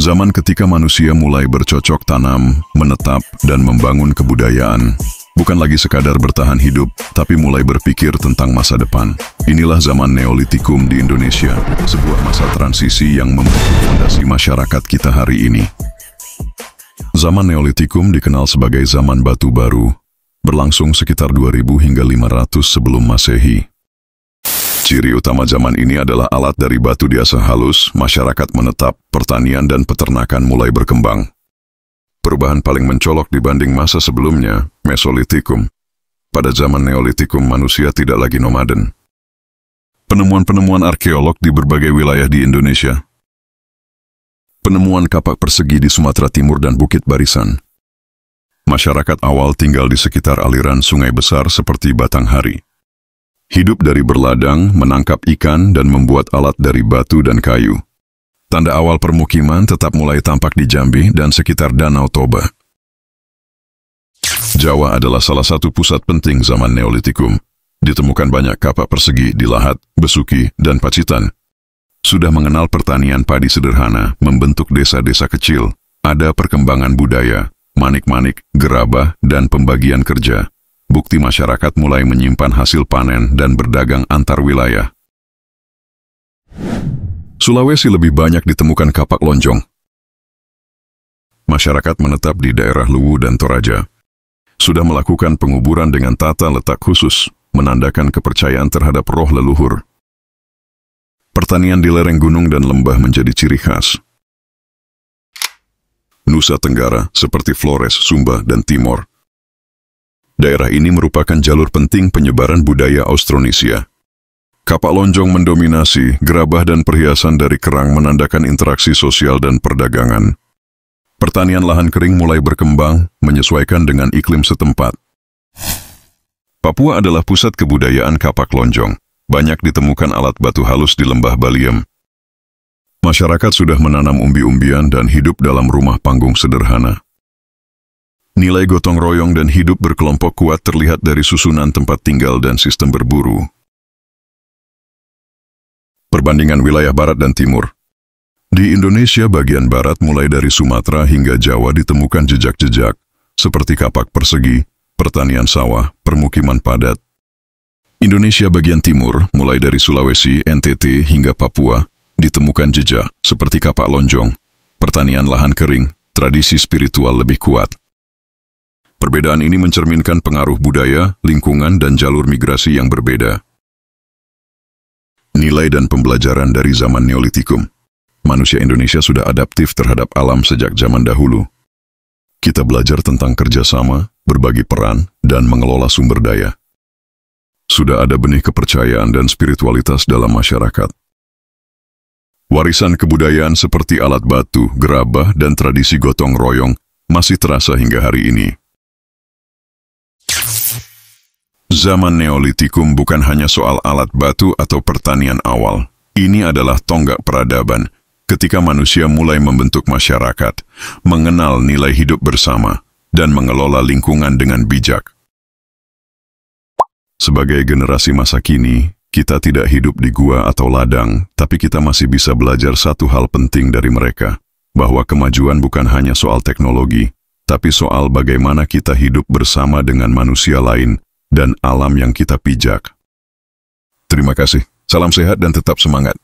Zaman ketika manusia mulai bercocok tanam, menetap, dan membangun kebudayaan. Bukan lagi sekadar bertahan hidup, tapi mulai berpikir tentang masa depan. Inilah zaman Neolitikum di Indonesia, sebuah masa transisi yang membentuk fondasi masyarakat kita hari ini. Zaman Neolitikum dikenal sebagai zaman batu baru, berlangsung sekitar 2000 hingga 500 sebelum Masehi. Ciri utama zaman ini adalah alat dari batu diasah halus, masyarakat menetap, pertanian dan peternakan mulai berkembang. Perubahan paling mencolok dibanding masa sebelumnya, Mesolitikum. Pada zaman Neolitikum, manusia tidak lagi nomaden. Penemuan-penemuan arkeolog di berbagai wilayah di Indonesia. Penemuan kapak persegi di Sumatera Timur dan Bukit Barisan. Masyarakat awal tinggal di sekitar aliran sungai besar seperti Batanghari. Hidup dari berladang, menangkap ikan, dan membuat alat dari batu dan kayu. Tanda awal permukiman tetap mulai tampak di Jambi dan sekitar Danau Toba. Jawa adalah salah satu pusat penting zaman Neolitikum. Ditemukan banyak kapak persegi di Lahat, Besuki, dan Pacitan. Sudah mengenal pertanian padi sederhana, membentuk desa-desa kecil. Ada perkembangan budaya, manik-manik, gerabah, dan pembagian kerja. Bukti masyarakat mulai menyimpan hasil panen dan berdagang antar wilayah. Sulawesi lebih banyak ditemukan kapak lonjong. Masyarakat menetap di daerah Luwu dan Toraja. Sudah melakukan penguburan dengan tata letak khusus, menandakan kepercayaan terhadap roh leluhur. Pertanian di lereng gunung dan lembah menjadi ciri khas. Nusa Tenggara seperti Flores, Sumba, dan Timor. Daerah ini merupakan jalur penting penyebaran budaya Austronesia. Kapak lonjong mendominasi, gerabah dan perhiasan dari kerang menandakan interaksi sosial dan perdagangan. Pertanian lahan kering mulai berkembang, menyesuaikan dengan iklim setempat. Papua adalah pusat kebudayaan kapak lonjong. Banyak ditemukan alat batu halus di lembah Baliem. Masyarakat sudah menanam umbi-umbian dan hidup dalam rumah panggung sederhana. Nilai gotong royong dan hidup berkelompok kuat terlihat dari susunan tempat tinggal dan sistem berburu. Perbandingan wilayah barat dan timur. Di Indonesia bagian barat mulai dari Sumatera hingga Jawa ditemukan jejak-jejak, seperti kapak persegi, pertanian sawah, permukiman padat. Indonesia bagian timur, mulai dari Sulawesi, NTT hingga Papua, ditemukan jejak, seperti kapak lonjong, pertanian lahan kering, tradisi spiritual lebih kuat. Perbedaan ini mencerminkan pengaruh budaya, lingkungan, dan jalur migrasi yang berbeda. Nilai dan pembelajaran dari zaman Neolitikum. Manusia Indonesia sudah adaptif terhadap alam sejak zaman dahulu. Kita belajar tentang kerjasama, berbagi peran, dan mengelola sumber daya. Sudah ada benih kepercayaan dan spiritualitas dalam masyarakat. Warisan kebudayaan seperti alat batu, gerabah, dan tradisi gotong royong masih terasa hingga hari ini. Zaman Neolitikum bukan hanya soal alat batu atau pertanian awal. Ini adalah tonggak peradaban, ketika manusia mulai membentuk masyarakat, mengenal nilai hidup bersama, dan mengelola lingkungan dengan bijak. Sebagai generasi masa kini, kita tidak hidup di gua atau ladang, tapi kita masih bisa belajar satu hal penting dari mereka, bahwa kemajuan bukan hanya soal teknologi, tapi soal bagaimana kita hidup bersama dengan manusia lain, dan alam yang kita pijak. Terima kasih. Salam sehat dan tetap semangat.